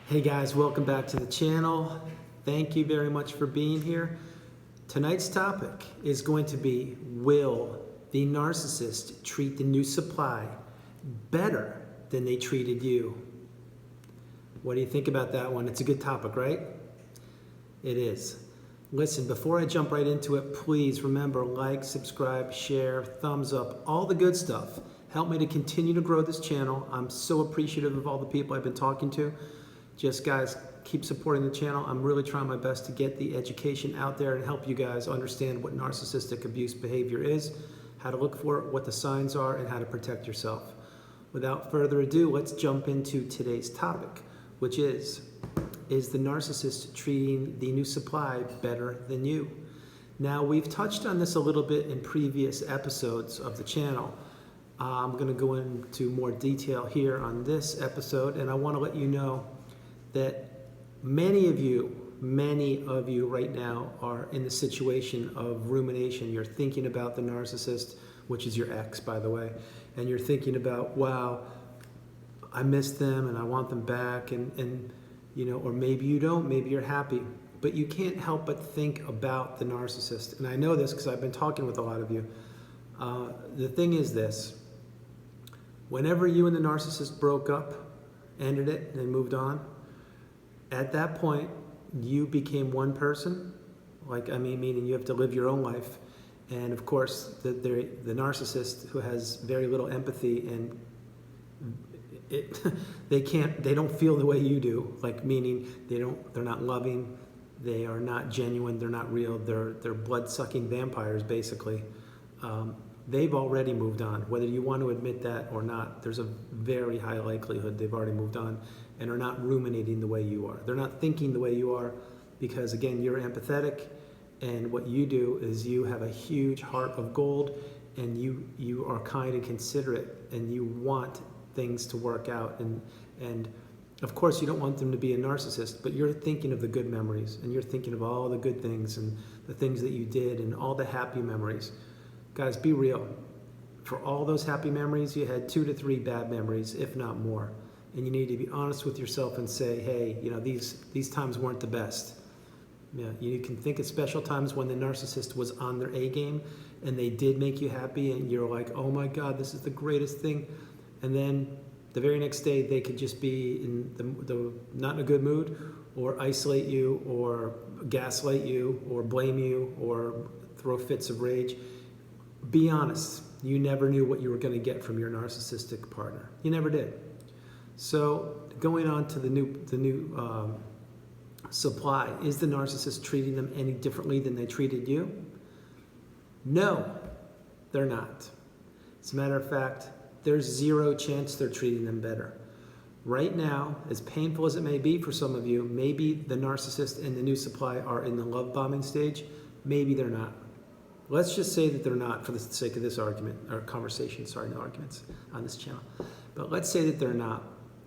Hey guys, welcome back to the channel. Thank you very much for being here. Tonight's topic is going to be, will the narcissist treat the new supply better than they treated you? What do you think about that one? It's a good topic, right? It is. Listen, before I jump right into it, please remember, like, subscribe, share, thumbs up, all the good stuff. Help me to continue to grow this channel. I'm so appreciative of all the people I've been talking to. Just guys, keep supporting the channel. I'm really trying my best to get the education out there and help you guys understand what narcissistic abuse behavior is, how to look for it, what the signs are, and how to protect yourself. Without further ado, let's jump into today's topic, which is the narcissist treating the new supply better than you? Now, we've touched on this a little bit in previous episodes of the channel. I'm going to go into more detail here on this episode, and I want to let you know that many of you right now are in the situation of rumination. You're thinking about the narcissist, which is your ex, by the way, and you're thinking about, wow, I miss them and I want them back, and you know, or maybe you don't, maybe you're happy, but you can't help but think about the narcissist. And I know this because I've been talking with a lot of you. The thing is this: whenever you and the narcissist broke up, ended it, and moved on, at that point, you became one person. Meaning you have to live your own life. And of course, the narcissist, who has very little empathy, and they don't feel the way you do. Meaning they're not loving, they are not genuine, they're not real, they're blood-sucking vampires, basically. They've already moved on. Whether you want to admit that or not, there's a very high likelihood they've already moved on and are not ruminating the way you are. They're not thinking the way you are because, again, you're empathetic, and what you do is you have a huge heart of gold, and you are kind and considerate, and you want things to work out. And of course, you don't want them to be a narcissist, but you're thinking of the good memories, and you're thinking of all the good things and the things that you did and all the happy memories. Guys, be real. For all those happy memories, you had 2 to 3 bad memories, if not more. And you need to be honest with yourself and say, hey, you know, these times weren't the best. Yeah, you can think of special times when the narcissist was on their A game and they did make you happy, and you're like, oh my God, this is the greatest thing. And then the very next day, they could just be in the not in a good mood, or isolate you, or gaslight you, or blame you, or throw fits of rage. Be honest. You never knew what you were going to get from your narcissistic partner. You never did. So going on to the new supply, is the narcissist treating them any differently than they treated you? No, they're not. As a matter of fact, there's 0 chance they're treating them better. Right now, as painful as it may be for some of you, maybe the narcissist and the new supply are in the love bombing stage. Maybe they're not. Let's just say that they're not, for the sake of this argument, or conversation, sorry, no arguments on this channel. But let's say that they're not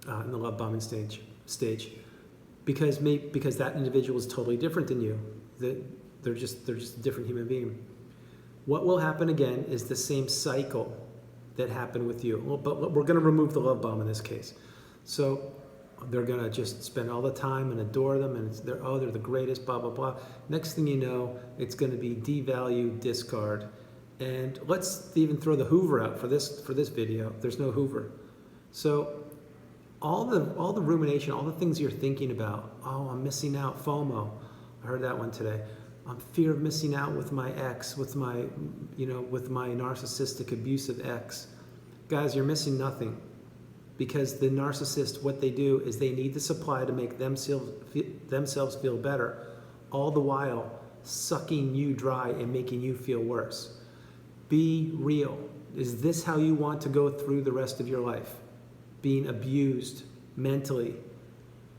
in the love bombing stage, because that individual is totally different than you. They're just a different human being. What will happen again is the same cycle that happened with you. Well, but we're going to remove the love bomb in this case. So they're going to just spend all the time and adore them, and they're the greatest, blah, blah, blah. Next thing you know, it's going to be devalue, discard. And let's even throw the Hoover out for this video. There's no Hoover. So all the rumination, all the things you're thinking about, oh, I'm missing out, FOMO. I heard that one today. I'm fear of missing out with my ex, with my narcissistic, abusive ex. Guys, you're missing nothing. Because the narcissist, what they do is they need the supply to make themselves feel better, all the while sucking you dry and making you feel worse. Be real. Is this how you want to go through the rest of your life? Being abused mentally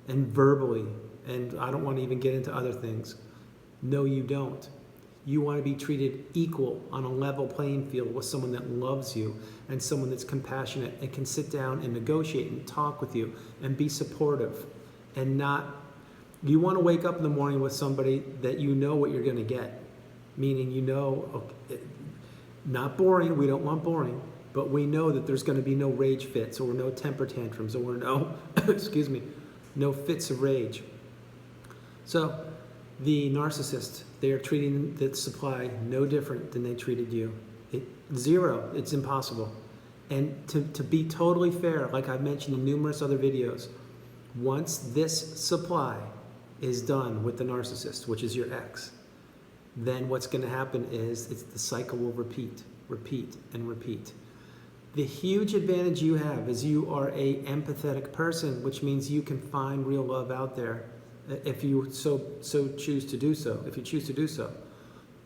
and verbally, and I don't want to even get into other things. No, you don't. You want to be treated equal on a level playing field with someone that loves you and someone that's compassionate and can sit down and negotiate and talk with you and be supportive, and not, you want to wake up in the morning with somebody that you know what you're going to get. Meaning, you know, okay, not boring, we don't want boring, but we know that there's going to be no rage fits or no temper tantrums or no, excuse me, no fits of rage. So the narcissist, they are treating the supply no different than they treated you. Zero, it's impossible. And to be totally fair, like I've mentioned in numerous other videos, once this supply is done with the narcissist, which is your ex, then what's going to happen is the cycle will repeat, and repeat. The huge advantage you have is you are a empathetic person, which means you can find real love out there if you so choose to do so, if you choose to do so.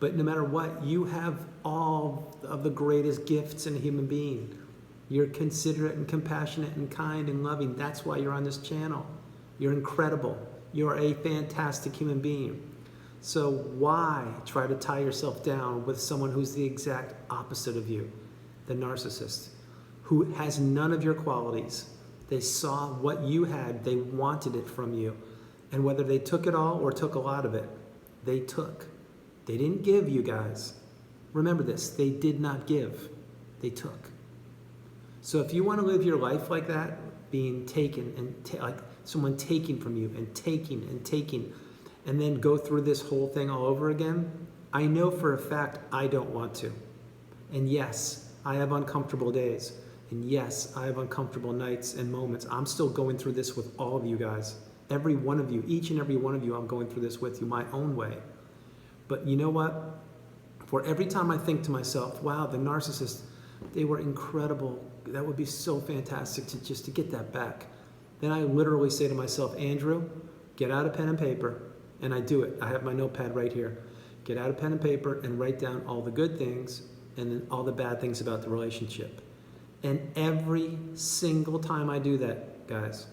But no matter what, you have all of the greatest gifts in a human being. You're considerate and compassionate and kind and loving. That's why you're on this channel. You're incredible. You're a fantastic human being. So why try to tie yourself down with someone who's the exact opposite of you, the narcissist, who has none of your qualities? They saw what you had. They wanted it from you. And whether they took it all or took a lot of it, they took. They didn't give, you guys. Remember this. They did not give. They took. So if you want to live your life like that, being taken and like someone taking from you and taking, and then go through this whole thing all over again, I know for a fact I don't want to. And yes, I have uncomfortable days. And yes, I have uncomfortable nights and moments. I'm still going through this with all of you guys. Every one of you, each and every one of you, I'm going through this with you my own way. But you know what? For every time I think to myself, wow, the narcissist, they were incredible. That would be so fantastic to get that back. Then I literally say to myself, Andrew, get out a pen and paper. And I do it. I have my notepad right here. Get out a pen and paper and write down all the good things and then all the bad things about the relationship. And every single time I do that, guys,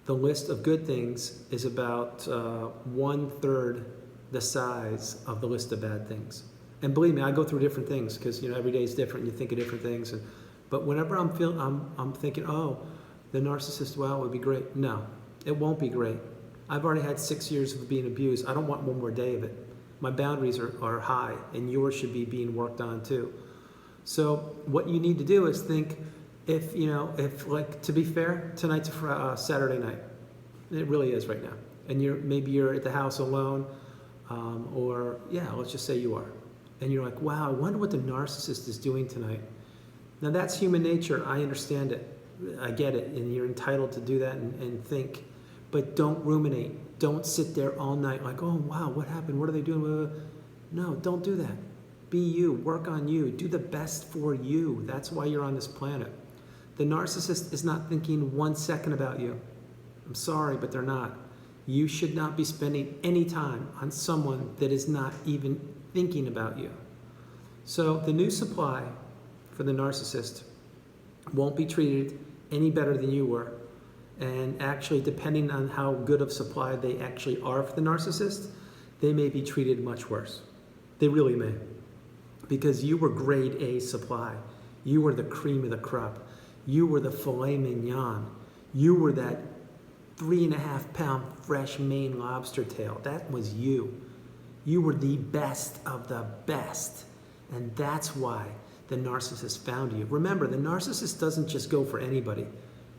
the list of good things is about 1/3 the size of the list of bad things. And believe me, I go through different things because every day is different. And you think of different things. But whenever I'm thinking, oh, the narcissist, wow, it would be great. No, it won't be great. I've already had 6 years of being abused. I don't want one more day of it. My boundaries are high, and yours should be being worked on too. So what you need to do is think, if like, to be fair, tonight's a Saturday night. It really is right now. And maybe you're at the house alone, or yeah, let's just say you are. And you're like, wow, I wonder what the narcissist is doing tonight. Now that's human nature. I understand it. I get it. And you're entitled to do that and think. But don't ruminate. Don't sit there all night like, oh, wow, what happened? What are they doing? No, don't do that. Be you. Work on you. Do the best for you. That's why you're on this planet. The narcissist is not thinking 1 second about you. I'm sorry, but they're not. You should not be spending any time on someone that is not even thinking about you. So the new supply for the narcissist won't be treated any better than you were. And actually, depending on how good of supply they actually are for the narcissist, they may be treated much worse. They really may. Because you were grade A supply. You were the cream of the crop. You were the filet mignon. You were that 3.5-pound fresh Maine lobster tail. That was you. You were the best of the best. And that's why the narcissist found you. Remember, the narcissist doesn't just go for anybody.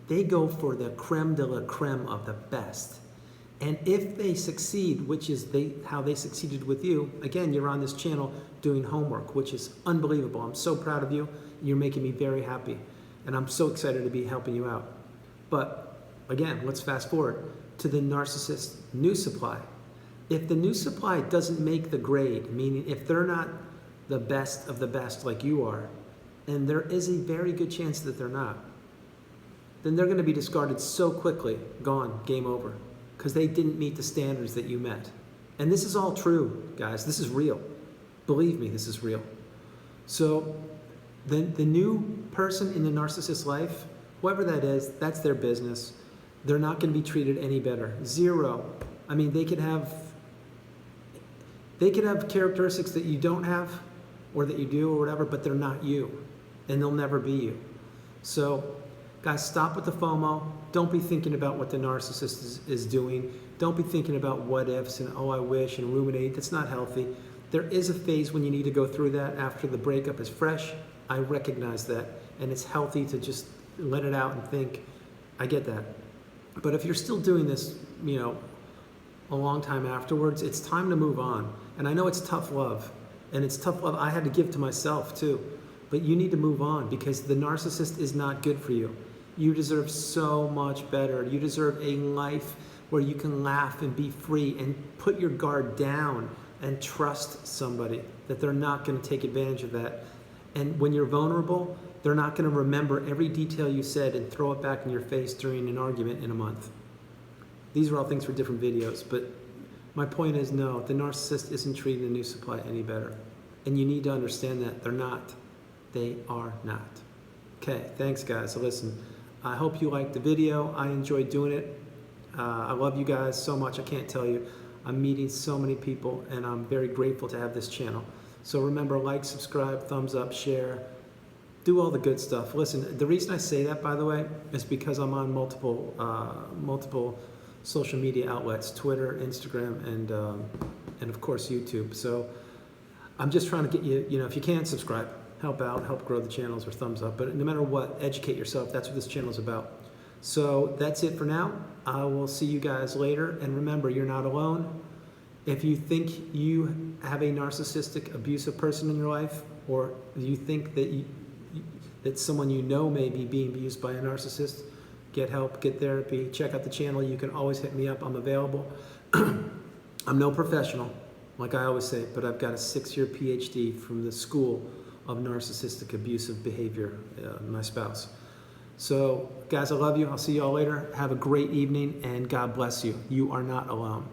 They go for the creme de la creme of the best. And if they succeed, which is how they succeeded with you, again, you're on this channel doing homework, which is unbelievable. I'm so proud of you. You're making me very happy. And I'm so excited to be helping you out. But again, let's fast forward to the narcissist new supply. If the new supply doesn't make the grade, meaning if they're not the best of the best like you are, and there is a very good chance that they're not, then they're going to be discarded so quickly, gone, game over, because they didn't meet the standards that you met. And this is all true, guys. This is real. Believe me, this is real. So the new person in the narcissist's life, whoever that is, that's their business. They're not going to be treated any better. Zero. I mean, they could have characteristics that you don't have or that you do or whatever, but they're not you, and they'll never be you. So guys, stop with the FOMO. Don't be thinking about what the narcissist is doing. Don't be thinking about what ifs and oh, I wish and ruminate. That's not healthy. There is a phase when you need to go through that after the breakup is fresh. I recognize that. And it's healthy to just let it out and think, I get that. But if you're still doing this, a long time afterwards, it's time to move on. And I know it's tough love, and it's tough love I had to give to myself too. But you need to move on, because the narcissist is not good for you. You deserve so much better. You deserve a life where you can laugh and be free and put your guard down and trust somebody that they're not going to take advantage of that. And when you're vulnerable, they're not going to remember every detail you said and throw it back in your face during an argument in a month. These are all things for different videos, but my point is, no, the narcissist isn't treating the new supply any better. And you need to understand that. They're not. They are not. Okay, thanks guys. So listen, I hope you liked the video. I enjoyed doing it. I love you guys so much. I can't tell you. I'm meeting so many people, and I'm very grateful to have this channel. So remember, like, subscribe, thumbs up, share, do all the good stuff. Listen, the reason I say that, by the way, is because I'm on multiple social media outlets, Twitter, Instagram, and of course YouTube. So I'm just trying to get you, if you can, subscribe, help out, help grow the channels, or thumbs up. But no matter what, educate yourself. That's what this channel is about. So that's it for now. I will see you guys later. And remember, you're not alone. If you think you have a narcissistic, abusive person in your life, or you think that that someone you know may be being abused by a narcissist, get help, get therapy, check out the channel. You can always hit me up. I'm available. I'm no professional, like I always say, but I've got a 6-year PhD from the School of Narcissistic Abusive Behavior, my spouse. So, guys, I love you. I'll see you all later. Have a great evening, and God bless you. You are not alone.